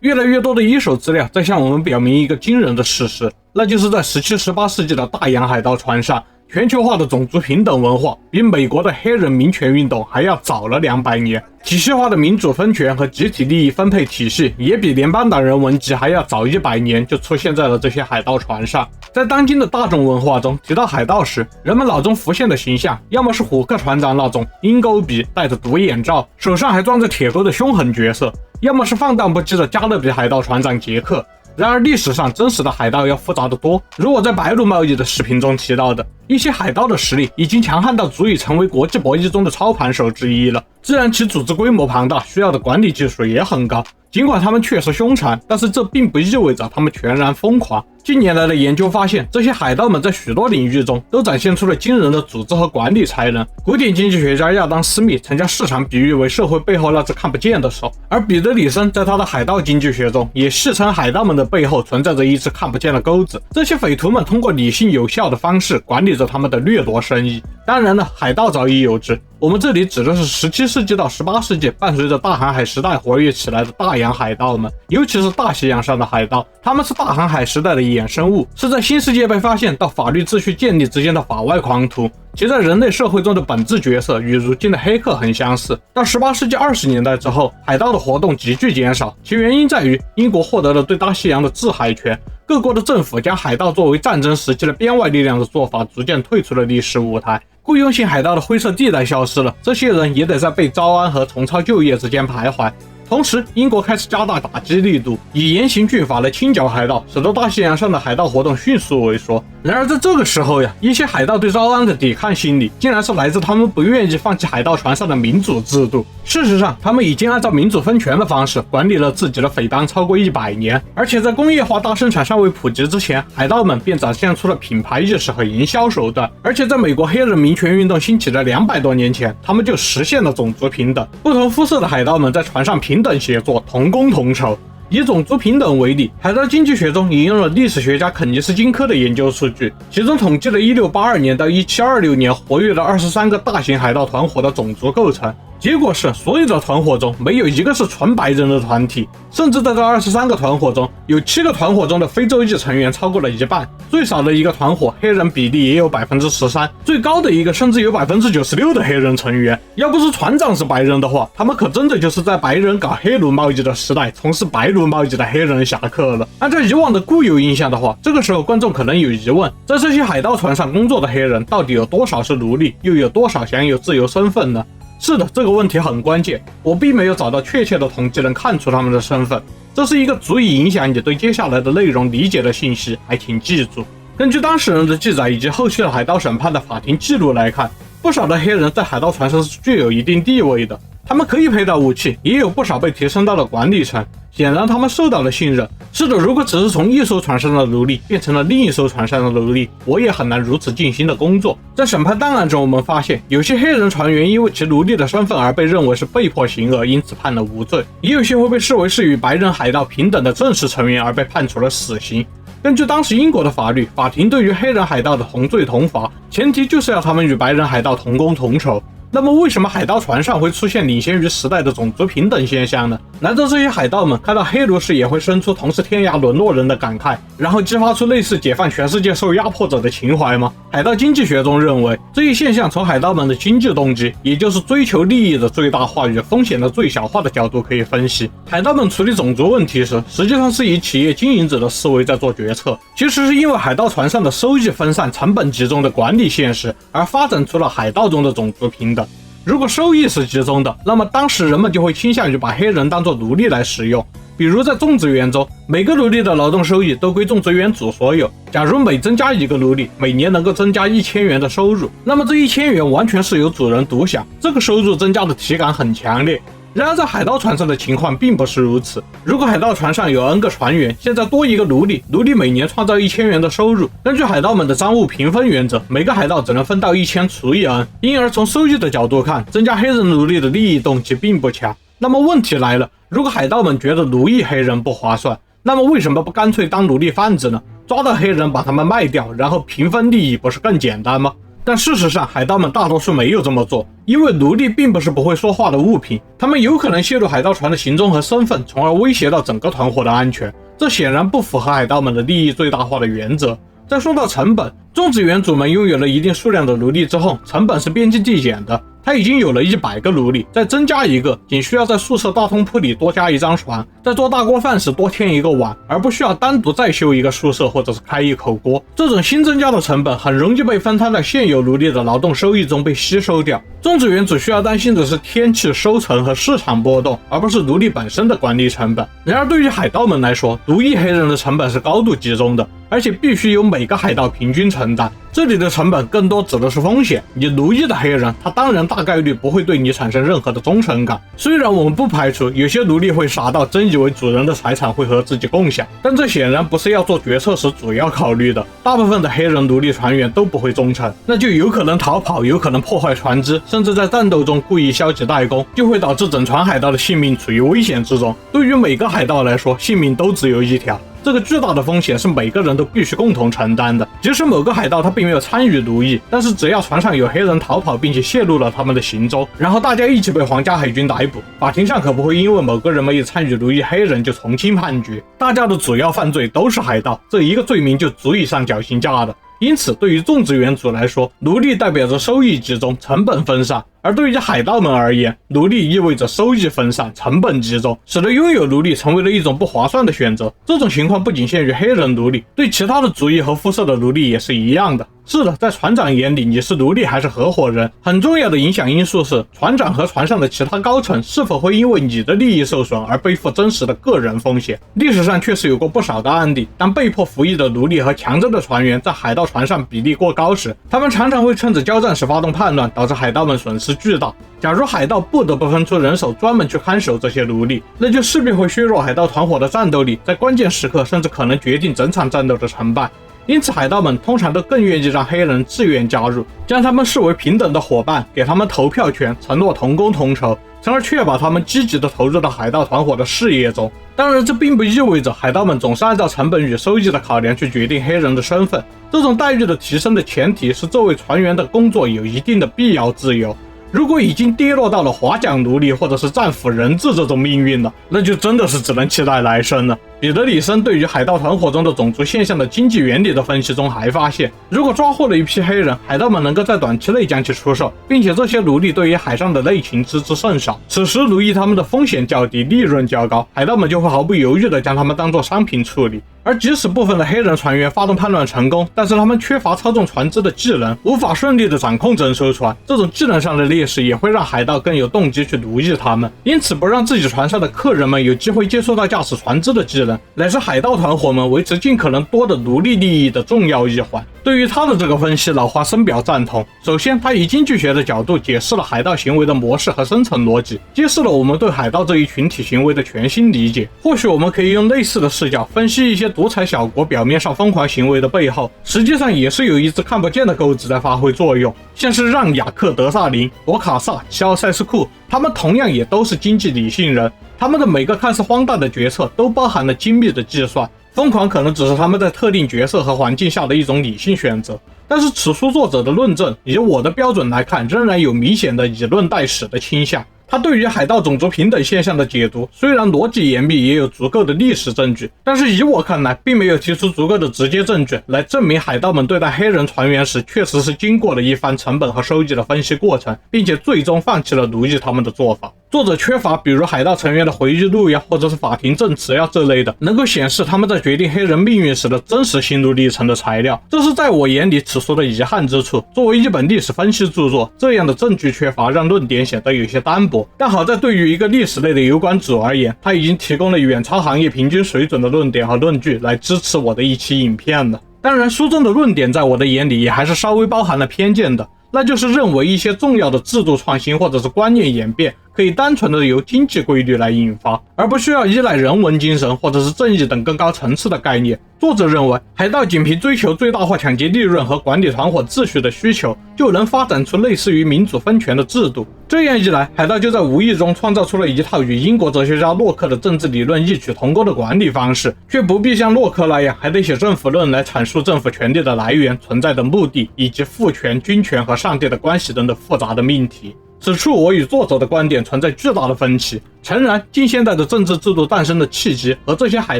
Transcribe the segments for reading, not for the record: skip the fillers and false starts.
越来越多的一手资料在向我们表明一个惊人的事实，那就是在17、18世纪的大洋海盗船上，全球化的种族平等文化比美国的黑人民权运动还要早了200年，体系化的民主分权和集体利益分配体系也比联邦党人文集还要早100年就出现在了这些海盗船上。在当今的大众文化中，提到海盗时，人们脑中浮现的形象要么是虎克船长那种鹰钩鼻戴着独眼罩手上还装着铁钩的凶狠角色，要么是放荡不羁的加勒比海盗船长杰克。然而历史上真实的海盗要复杂得多，如我在白鹭贸易的视频中提到的，一些海盗的实力已经强悍到足以成为国际博弈中的操盘手之一了。自然其组织规模庞大，需要的管理技术也很高。尽管他们确实凶残，但是这并不意味着他们全然疯狂。近年来的研究发现，这些海盗们在许多领域中都展现出了惊人的组织和管理才能。古典经济学家亚当·斯密曾将市场比喻为社会背后那只看不见的手，而彼得·里森在他的海盗经济学中也戏称海盗们的背后存在着一只看不见的钩子。这些匪徒们通过理性有效的方式管理着他们的掠夺生意。当然了，海盗早已有之，我们这里指的是17世纪到18世纪伴随着大航海时代活跃起来的大洋海盗们，尤其是大西洋上的海盗，他们是大航海时代的衍生物，是在新世界被发现到法律秩序建立之间的法外狂徒，其在人类社会中的本质角色与如今的黑客很相似。到18世纪20年代之后，海盗的活动急剧减少，其原因在于英国获得了对大西洋的制海权，各国的政府将海盗作为战争时期的编外力量的做法逐渐退出了历史舞台，雇佣性海盗的灰色地带消失了，这些人也得在被招安和重操旧业之间徘徊。同时，英国开始加大打击力度，以严刑峻法来清剿海盗，使得大西洋上的海盗活动迅速萎缩。然而在这个时候呀，一些海盗对招安的抵抗心理，竟然是来自他们不愿意放弃海盗船上的民主制度。事实上，他们已经按照民主分权的方式管理了自己的匪帮超过100年，而且在工业化大生产尚未普及之前，海盗们便展现出了品牌意识和营销手段。而且在美国黑人民权运动兴起的200多年前，他们就实现了种族平等，不同肤色的海盗们在船上平等协作，同工同酬。以种族平等为例，海盗经济学中引用了历史学家肯尼斯金科的研究数据，其中统计了1682年到1726年活跃的23个大型海盗团伙的种族构成。结果是，所有的团伙中没有一个是纯白人的团体，甚至在这23个团伙中，有7个团伙中的非洲裔成员超过了一半，最少的一个团伙黑人比例也有 13%， 最高的一个甚至有 96% 的黑人成员。要不是船长是白人的话，他们可真的就是在白人搞黑奴贸易的时代从事白奴贸易的黑人侠客了。按照以往的固有印象的话，这个时候观众可能有疑问，在这些海盗船上工作的黑人到底有多少是奴隶，又有多少享有自由身份呢？是的，这个问题很关键，我并没有找到确切的统计能看出他们的身份，这是一个足以影响你对接下来的内容理解的信息，还请记住。根据当事人的记载以及后续的海盗审判的法庭记录来看，不少的黑人在海盗船上是具有一定地位的，他们可以佩戴武器，也有不少被提升到了管理层，显然他们受到了信任。是的，如果只是从一艘船上的奴隶变成了另一艘船上的奴隶，我也很难如此尽心的工作。在审判档案中，我们发现有些黑人船员因为其奴隶的身份而被认为是被迫行恶，因此判了无罪，也有些会被视为是与白人海盗平等的正式成员而被判处了死刑。根据当时英国的法律，法庭对于黑人海盗的同罪同罚，前提就是要他们与白人海盗同工同酬。那么为什么海盗船上会出现领先于时代的种族平等现象呢？难道这些海盗们看到黑奴时也会生出同是天涯沦落人的感慨，然后激发出类似解放全世界受压迫者的情怀吗？海盗经济学中认为，这一现象从海盗们的经济动机，也就是追求利益的最大化与风险的最小化的角度可以分析。海盗们处理种族问题时，实际上是以企业经营者的思维在做决策，其实是因为海盗船上的收益分散、成本集中的管理现实，而发展出了海盗中的种族平等。如果收益是集中的，那么当时人们就会倾向于把黑人当作奴隶来使用。比如在种植园中，每个奴隶的劳动收益都归种植园主所有。假如每增加一个奴隶，每年能够增加1000元的收入，那么这1000元完全是由主人独享，这个收入增加的体感很强烈。然而在海盗船上的情况并不是如此，如果海盗船上有 N 个船员，现在多一个奴隶，奴隶每年创造1000元的收入，根据海盗们的赃物平分原则，每个海盗只能分到1000除以 N， 因而从收益的角度看，增加黑人奴隶的利益动机并不强。那么问题来了，如果海盗们觉得奴役黑人不划算，那么为什么不干脆当奴隶贩子呢？抓到黑人把他们卖掉，然后平分利益，不是更简单吗？但事实上，海盗们大多数没有这么做，因为奴隶并不是不会说话的物品，他们有可能泄露海盗船的行踪和身份，从而威胁到整个团伙的安全，这显然不符合海盗们的利益最大化的原则。再说到成本，种植园主们拥有了一定数量的奴隶之后，成本是边际递减的。他已经有了100个奴隶，再增加一个，仅需要在宿舍大通铺里多加一张床，在做大锅饭时多添一个碗，而不需要单独再修一个宿舍或者是开一口锅。这种新增加的成本很容易被分摊到现有奴隶的劳动收益中被吸收掉。种植园主需要担心的是天气、收成和市场波动，而不是奴隶本身的管理成本。然而对于海盗们来说，奴役黑人的成本是高度集中的，而且必须由每个海盗平均承担。这里的成本更多指的是风险，你奴役的黑人，他当然大概率不会对你产生任何的忠诚感。虽然我们不排除有些奴隶会傻到真以为主人的财产会和自己共享，但这显然不是要做决策时主要考虑的。大部分的黑人奴隶船员都不会忠诚，那就有可能逃跑，有可能破坏船只，甚至在战斗中故意消极怠工，就会导致整船海盗的性命处于危险之中。对于每个海盗来说，性命都只有一条。这个巨大的风险是每个人都必须共同承担的。即使某个海盗他并没有参与奴役，但是只要船上有黑人逃跑并且泄露了他们的行踪，然后大家一起被皇家海军逮捕，法庭上可不会因为某个人没有参与奴役黑人就从轻判决。大家的主要犯罪都是海盗，这一个罪名就足以上绞刑架的。因此，对于种植园主来说，奴隶代表着收益集中、成本分散；而对于海盗们而言，奴隶意味着收益分散、成本集中，使得拥有奴隶成为了一种不划算的选择。这种情况不仅限于黑人奴隶，对其他的族裔和肤色的奴隶也是一样的。是的，在船长眼里，你是奴隶还是合伙人，很重要的影响因素是船长和船上的其他高层是否会因为你的利益受损而背负真实的个人风险。历史上确实有过不少的案例，当被迫服役的奴隶和强征的船员在海盗船上比例过高时，他们常常会趁着交战时发动叛乱，导致海盗们损失巨大。假如海盗不得不分出人手专门去看守这些奴隶，那就势必会削弱海盗团伙的战斗力，在关键时刻甚至可能决定整场战斗的成败。因此海盗们通常都更愿意让黑人自愿加入，将他们视为平等的伙伴，给他们投票权，承诺同工同酬，从而确保他们积极地投入到海盗团伙的事业中。当然，这并不意味着海盗们总是按照成本与收益的考量去决定黑人的身份。这种待遇的提升的前提是这位船员的工作有一定的必要自由。如果已经跌落到了划桨奴隶或者是战俘人质这种命运了，那就真的是只能期待来生了。彼得里森对于海盗团伙中的种族现象的经济原理的分析中还发现，如果抓获了一批黑人，海盗们能够在短期内将其出售，并且这些奴隶对于海上的内情知之甚少，此时奴役他们的风险较低，利润较高，海盗们就会毫不犹豫地将他们当作商品处理。而即使部分的黑人船员发动叛乱成功，但是他们缺乏操纵船只的技能，无法顺利地掌控整艘船，这种技能上的劣势也会让海盗更有动机去奴役他们。因此，不让自己船上的客人们有机会接触到驾驶船只的技能，乃是海盗团伙们维持尽可能多的奴隶利益的重要一环。对于他的这个分析，老花深表赞同。首先，他以经济学的角度解释了海盗行为的模式和深层逻辑，揭示了我们对海盗这一群体行为的全新理解。或许我们可以用类似的视角分析一些独裁小国表面上疯狂行为的背后，实际上也是有一只看不见的钩子在发挥作用。像是让·雅克·德萨林、博卡萨、齐奥塞斯库，他们同样也都是经济理性人，他们的每个看似荒诞的决策都包含了精密的计算。疯狂可能只是他们在特定角色和环境下的一种理性选择，但是此书作者的论证，以我的标准来看，仍然有明显的以论代史的倾向。他对于海盗种族平等现象的解读，虽然逻辑严密，也有足够的历史证据，但是以我看来，并没有提出足够的直接证据来证明海盗们对待黑人船员时确实是经过了一番成本和收益的分析过程，并且最终放弃了奴役他们的做法。作者缺乏比如海盗成员的回忆录呀，或者是法庭证词呀这类的，能够显示他们在决定黑人命运时的真实心路历程的材料，这是在我眼里此书的遗憾之处。作为一本历史分析著作，这样的证据缺乏让论点显得有些单薄，但好在对于一个历史类的有关主而言，他已经提供了远超行业平均水准的论点和论据来支持我的一期影片了。当然，书中的论点在我的眼里也还是稍微包含了偏见的，那就是认为一些重要的制度创新或者是观念演变可以单纯的由经济规律来引发，而不需要依赖人文精神或者是正义等更高层次的概念。作者认为，海盗仅凭追求最大化抢劫利润和管理团伙秩序的需求，就能发展出类似于民主分权的制度。这样一来，海盗就在无意中创造出了一套与英国哲学家洛克的政治理论异曲同工的管理方式，却不必像洛克那样还得写政府论来阐述政府权力的来源、存在的目的以及父权、君权和上帝的关系等等复杂的命题。此处我与作者的观点存在巨大的分歧。诚然，近现代的政治制度诞生的契机和这些海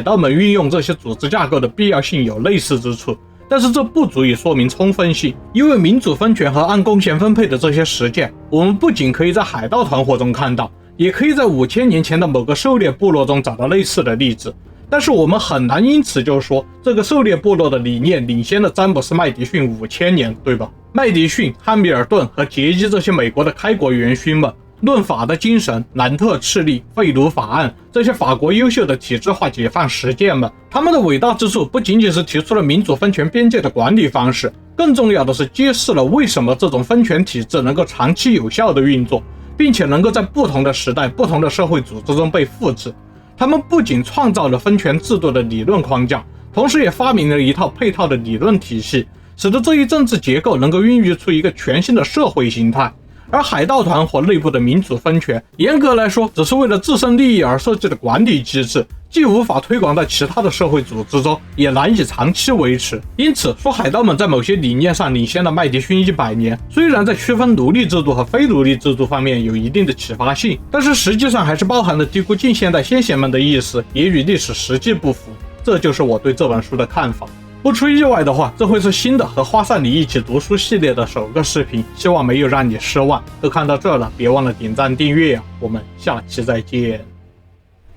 盗们运用这些组织架构的必要性有类似之处，但是这不足以说明充分性，因为民主分权和按贡献分配的这些实践，我们不仅可以在海盗团伙中看到，也可以在5000年前的某个狩猎部落中找到类似的例子。但是我们很难因此就说这个狩猎部落的理念领先了詹姆斯·麦迪逊5000年，对吧？麦迪逊、汉密尔顿和杰伊这些美国的开国元勋们，论法的精神、南特赤利、废奴法案，这些法国优秀的体制化解放实践们，他们的伟大之处不仅仅是提出了民主分权边界的管理方式，更重要的是揭示了为什么这种分权体制能够长期有效的运作，并且能够在不同的时代、不同的社会组织中被复制。他们不仅创造了分权制度的理论框架，同时也发明了一套配套的理论体系，使得这一政治结构能够孕育出一个全新的社会形态。而海盗团伙内部的民主分权，严格来说只是为了自身利益而设计的管理机制，既无法推广到其他的社会组织中，也难以长期维持。因此说海盗们在某些理念上领先了麦迪逊100年，虽然在区分奴隶制度和非奴隶制度方面有一定的启发性，但是实际上还是包含了低估近现代先贤们的意思，也与历史实际不符。这就是我对这本书的看法。不出意外的话，这会是新的和花善里一起读书系列的首个视频，希望没有让你失望。都看到这了，别忘了点赞订阅啊，我们下期再见。